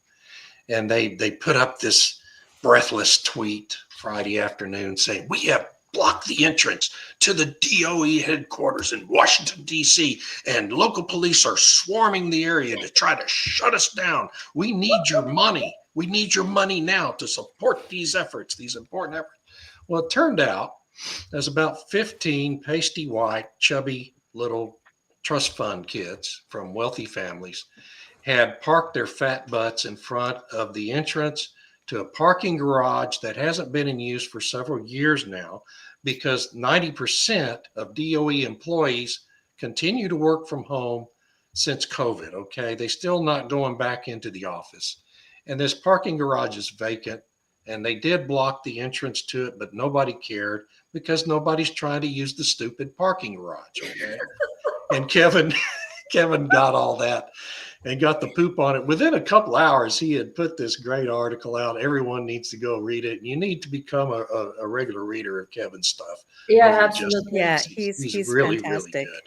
And they put up this breathless tweet Friday afternoon saying, "We have blocked the entrance to the DOE headquarters in Washington, D.C., and local police are swarming the area to try to shut us down. We need your money. We need your money now to support these efforts, these important efforts." Well, it turned out there's about 15 pasty white, chubby little trust fund kids from wealthy families had parked their fat butts in front of the entrance to a parking garage that hasn't been in use for several years now, because 90% of DOE employees continue to work from home since COVID. Okay. They're still not going back into the office. And this parking garage is vacant, and they did block the entrance to it, but nobody cared because nobody's trying to use the stupid parking garage. Okay. And Kevin got all that and got the poop on it. Within a couple hours, he had put this great article out. Everyone needs to go read it. You need to become a regular reader of Kevin's stuff. Yeah, over absolutely. Yeah, He's he's really, fantastic. really good.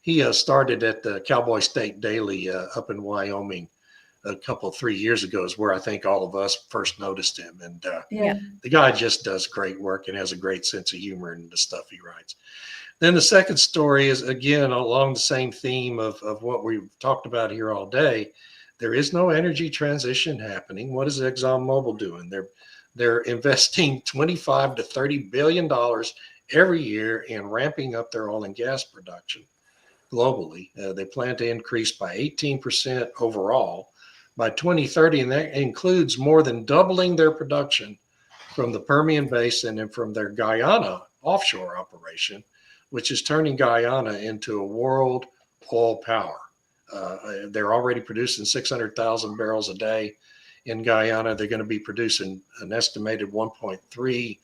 He started at the Cowboy State Daily up in Wyoming a 3 years ago, is where I think all of us first noticed him. And Yeah. the guy just does great work and has a great sense of humor in the stuff he writes. Then the second story is, again, along the same theme of what we've talked about here all day. There is no energy transition happening. What is ExxonMobil doing? They're investing $25 to $30 billion every year in ramping up their oil and gas production globally. They plan to increase by 18% overall by 2030, and that includes more than doubling their production from the Permian Basin and from their Guyana offshore operation, which is turning Guyana into a world oil power. They're already producing 600,000 barrels a day in Guyana. They're going to be producing an estimated 1.3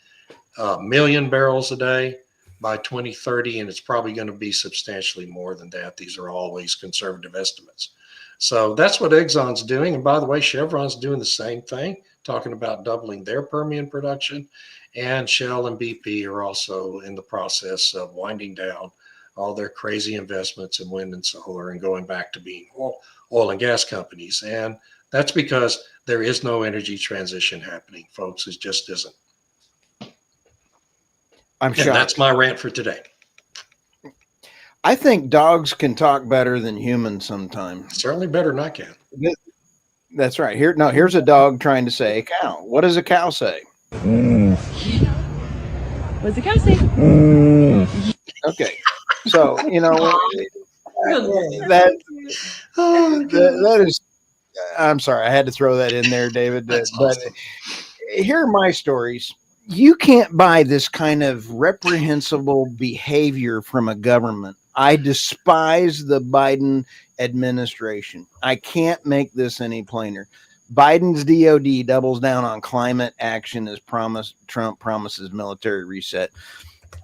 million barrels a day by 2030, and it's probably going to be substantially more than that. These are always conservative estimates. So that's what Exxon's doing. And by the way, Chevron's doing the same thing, talking about doubling their Permian production. And Shell and BP are also in the process of winding down all their crazy investments in wind and solar and going back to being oil and gas companies. And that's because there is no energy transition happening, folks. It just isn't. I'm And shocked. that's my rant for today. I think dogs can talk better than humans sometimes. Certainly better than I can. That's right. Here's a dog trying to say a cow. What does a cow say? What's the cow say? Okay. So, that is, I'm sorry, I had to throw that in there, David. That's But awesome. here are my stories. You can't buy this kind of reprehensible behavior from a government. I despise the Biden administration. I can't make this any plainer. Biden's DOD doubles down on climate action as Trump promises military reset.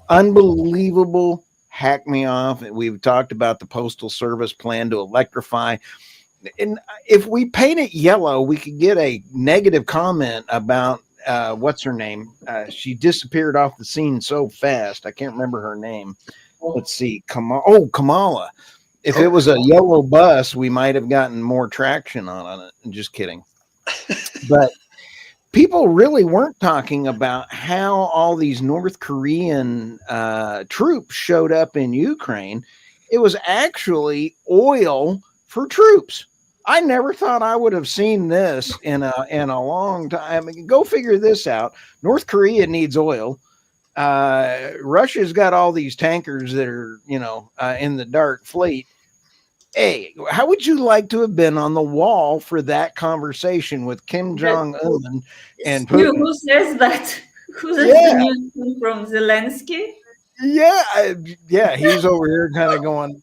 Unbelievable hack me off. We've talked about the Postal Service plan to electrify. And if we paint it yellow, we could get a negative comment about what's her name? She disappeared off the scene so fast. I can't remember her name. Let's see. Kamala. If it was a yellow bus, we might have gotten more traction on it. I'm just kidding. But people really weren't talking about how all these North Korean troops showed up in Ukraine. It was actually oil for troops. I never thought I would have seen this in a long time. I mean, go figure this out. North Korea needs oil. Russia's got all these tankers that are, in the dark fleet. Hey, how would you like to have been on the wall for that conversation with Kim Jong-un and Putin? Who says that? Who says Yeah. the news from Zelensky? Yeah, he's over here kind of going,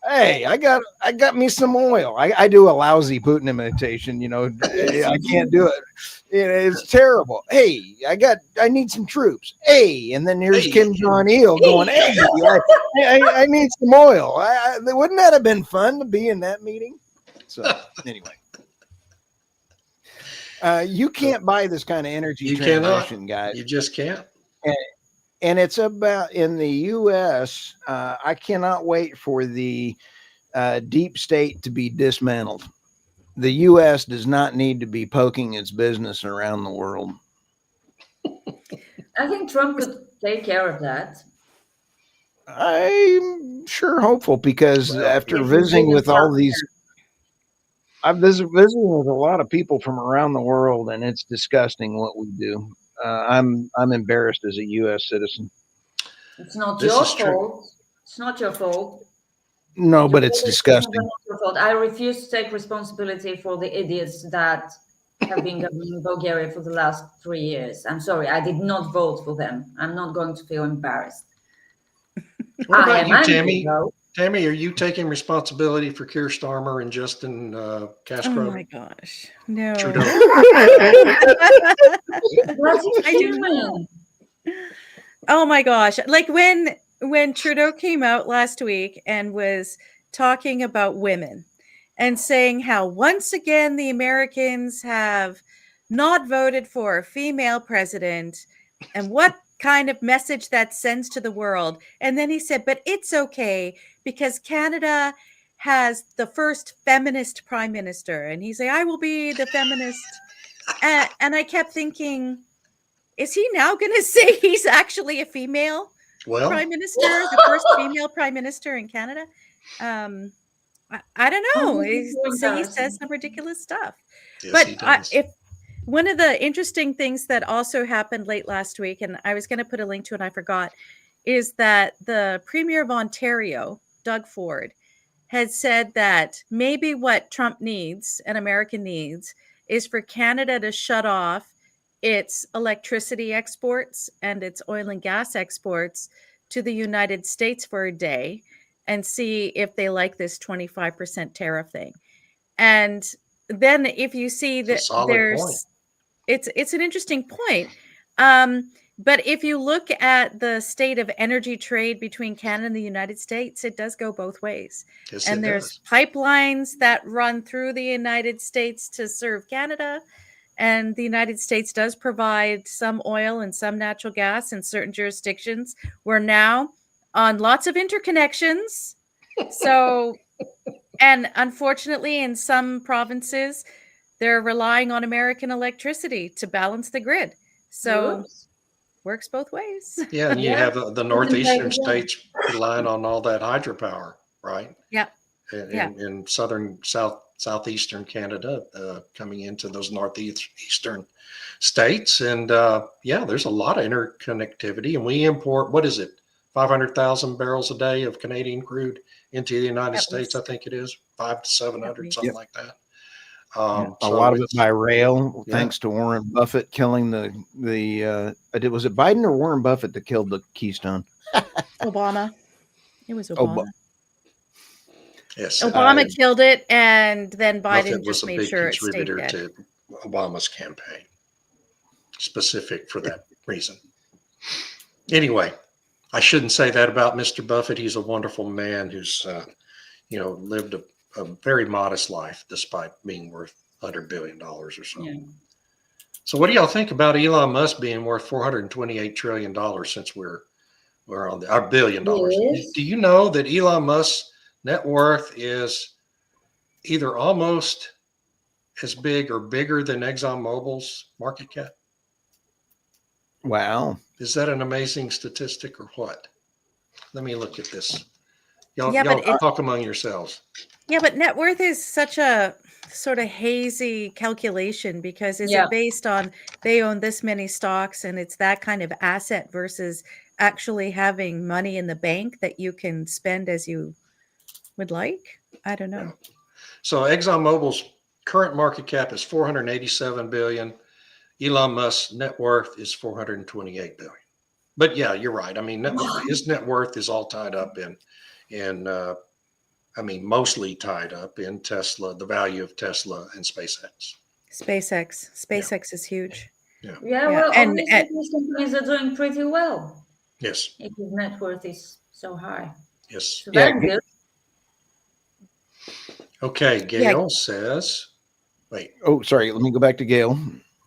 hey, I got me some oil. I do a lousy Putin imitation, I can't do it. It's terrible. Hey, I need some troops. Hey, and then here's Kim Jong-il going, hey, I need some oil. Wouldn't that have been fun to be in that meeting? So anyway, you can't buy this kind of energy You transition, cannot. guys. You just can't. And it's about in the U.S. I cannot wait for the deep state to be dismantled. The U.S. does not need to be poking its business around the world. I think Trump could take care of that. I'm sure hopeful because after If visiting he with didn't all stop these, I've visited with a lot of people from around the world, and it's disgusting what we do. I'm embarrassed as a U.S. citizen. It's not This your is true. fault. It's not your fault. No, but it's Your disgusting. not your fault. I refuse to take responsibility for the idiots that have been governing Bulgaria for the last 3 years. I'm sorry, I did not vote for them. I'm not going to feel embarrassed. What I about am you, angry, Tammy? though. Tammy, are you taking responsibility for Keir Starmer and Justin Castro? Oh my gosh. No. Trudeau. What is I do human? Oh my gosh. Like when Trudeau came out last week and was talking about women and saying how once again the Americans have not voted for a female president and what kind of message that sends to the world. And then he said, but it's okay because Canada has the first feminist prime minister. And he's like, I will be the feminist. And I kept thinking, is he now going to say he's actually a female Well, prime minister, the first female prime minister in Canada? I don't know. He says some ridiculous stuff. yes, But he does. if one of the interesting things that also happened late last week, and I was going to put a link to it, I forgot, is that the Premier of Ontario, Doug Ford, had said that maybe what Trump needs and America needs is for Canada to shut off its electricity exports and its oil and gas exports to the United States for a day and see if they like this 25% tariff thing. And then if you see that there's, it's an interesting point. But if you look at the state of energy trade between Canada and the United States, it does go both ways. Yes, And it there's does. pipelines that run through the United States to serve Canada. And the United States does provide some oil and some natural gas in certain jurisdictions. We're now on lots of interconnections. So, and unfortunately, in some provinces, they're relying on American electricity to balance the grid. So, Whoops. works both ways. Yeah, and you Yeah. have the northeastern Yeah. states relying on all that hydropower, right? Yeah. In southeastern Canada, coming into those northeastern states, and there's a lot of interconnectivity, and we import, what is it, 500,000 barrels a day of Canadian crude into the United At States. least. I think it is 500 to 700, least. something like that. A So lot of it it's- by rail, Yeah. thanks to Warren Buffett killing was it Biden or Warren Buffett that killed the Keystone? Obama. It was Oh, Obama. Yes, Obama killed it, and then Buffett Biden was just a made big sure it stayed contributor dead. to Obama's campaign, specific for that reason. Anyway, I shouldn't say that about Mr. Buffett. He's a wonderful man who's, lived a very modest life despite being worth $100 billion or so. Yeah. So what do y'all think about Elon Musk being worth $428 trillion since we're on our $1 billion? Yes. Do you know that Elon Musk's net worth is either almost as big or bigger than ExxonMobil's market cap? Wow. Is that an amazing statistic or what? Let me look at this. Y'all, Yeah, but y'all talk among yourselves. Yeah, but net worth is such a sort of hazy calculation because is Yeah. it based on they own this many stocks and it's that kind of asset versus actually having money in the bank that you can spend as you would like? I don't know. So ExxonMobil's current market cap is 487 billion. Elon Musk's net worth is 428 billion. But yeah, you're right. I mean, his net worth is all tied up mostly tied up in Tesla, the value of Tesla and SpaceX. SpaceX is huge. Yeah, Yeah, well, and obviously these companies are doing pretty well Yes, if his net worth is so high. yes. So Yeah. that's good. Okay, Gail says, wait, Oh, sorry. Let me go back to Gail.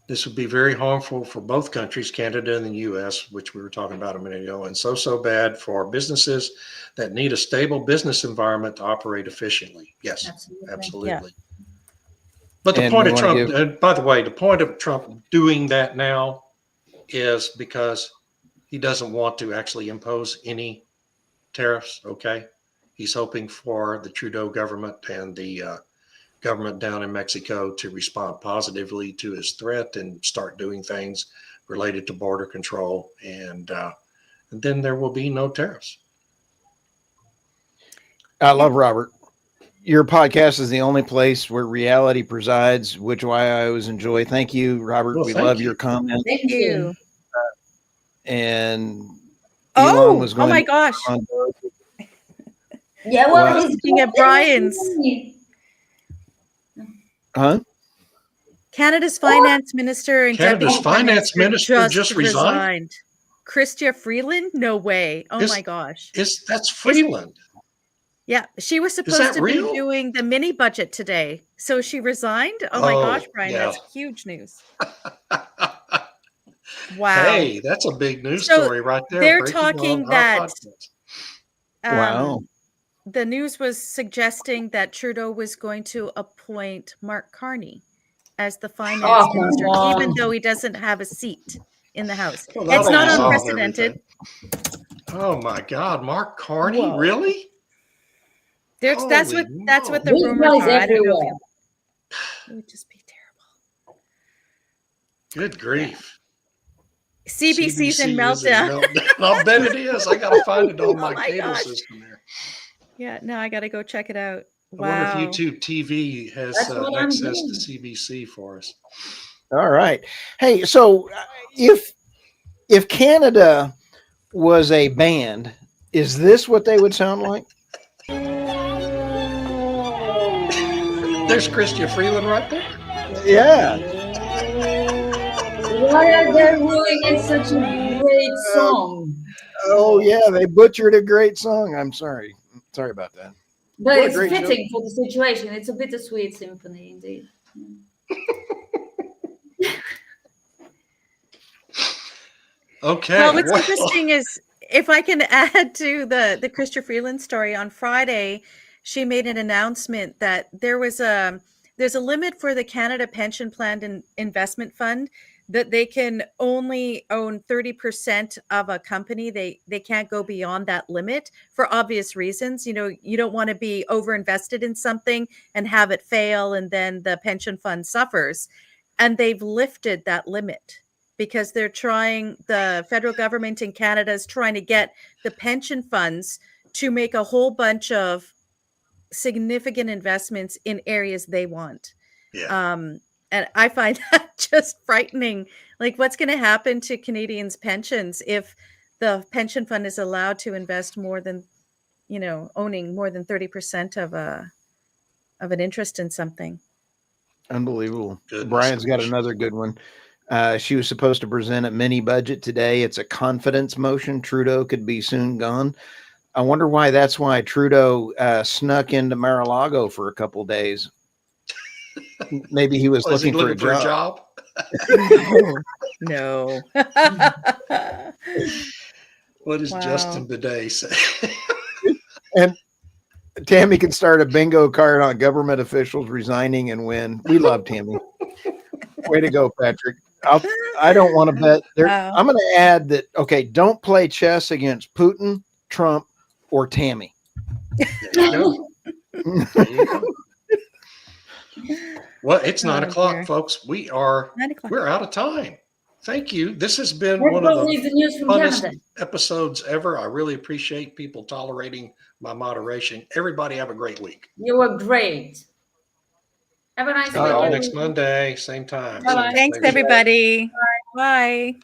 this would be very harmful for both countries, Canada and the US, which we were talking about a minute ago, and so bad for businesses that need a stable business environment to operate efficiently. Yes, absolutely. But the And point we of wanna Trump, by the way, the point of Trump doing that now is because he doesn't want to actually impose any tariffs. Okay. He's hoping for the Trudeau government and the government down in Mexico to respond positively to his threat and start doing things related to border control. And then there will be no tariffs. I love Robert. Your podcast is the only place where reality presides, which why I always enjoy. Thank you, Robert. Well, we thank love you. your comments. Thank thank you. you. And Oh, Elon was oh going my to- gosh. Yeah, well, Well, he's looking at good. Brian's. Huh? Canada's finance minister and Canada's deputy finance minister just resigned? Chrystia Freeland? No way. Oh my gosh. That's Freeland. Yeah, she was that supposed to be real? doing the mini budget today. So she resigned? Oh my gosh, Brian, yeah. that's huge news. Wow. Hey, that's a big news So story right there. they're breaking talking on our that podcast. Wow. The news was suggesting that Trudeau was going to appoint Mark Carney as the finance minister, even though he doesn't have a seat in the House. Well, It's that'll not resolve unprecedented. everything. Oh my God, Mark Carney, Whoa. really? That's Holy what the These rumors guys are. I don't know everywhere. if it would just be terrible. Good grief. CBC's in CBC is meltdown. I'll bet it is. I gotta find it on Oh my my cable gosh. system there. Yeah, no, I got to go check it out. I Wow. wonder if YouTube TV has That's what I'm access doing. to CBC for us. All right. Hey, so if Canada was a band, is this what they would sound like? There's Chrystia Freeland right there. Yeah. Why are they ruining such a great song? Oh yeah, they butchered a great song. I'm sorry. Sorry about that. But What a it's great fitting for the situation. It's a bittersweet symphony indeed. Okay. Well, what's well, interesting is if I can add to the Chrystia Freeland story, on Friday, she made an announcement that there's a limit for the Canada Pension Plan and Investment Fund that they can only own 30% of a company. They can't go beyond that limit for obvious reasons. You know, you don't want to be overinvested in something and have it fail and then the pension fund suffers. And they've lifted that limit because the federal government in Canada is trying to get the pension funds to make a whole bunch of significant investments in areas they want. yeah. And I find that just frightening. Like, what's going to happen to Canadians' pensions if the pension fund is allowed to invest more than, owning more than 30% of an interest in something? Unbelievable. Goodness Brian's got gracious. another good one. She was supposed to present a mini budget today. It's a confidence motion. Trudeau could be soon gone. I wonder why. That's why Trudeau snuck into Mar-a-Lago for a couple days. Maybe he was Was he looking for a job. No. What does Wow. Justin Bidet say? And Tammy can start a bingo card on government officials resigning and win. We love Tammy. Way to go, Patrick. I don't want to bet. Wow. I'm going to add that, okay, don't play chess against Putin, Trump, or Tammy. There you go. There you go. Well, it's 9 Oh, o'clock, dear. folks. 9 o'clock. We're out of time. Thank you. This has been Let's one go of read the the news from funnest Canada. episodes ever. I really appreciate people tolerating my moderation. Everybody have a great week. You were great. Have a nice All right. See you all weekend. next Monday, same time. Bye-bye. same Thanks, station. everybody. Bye.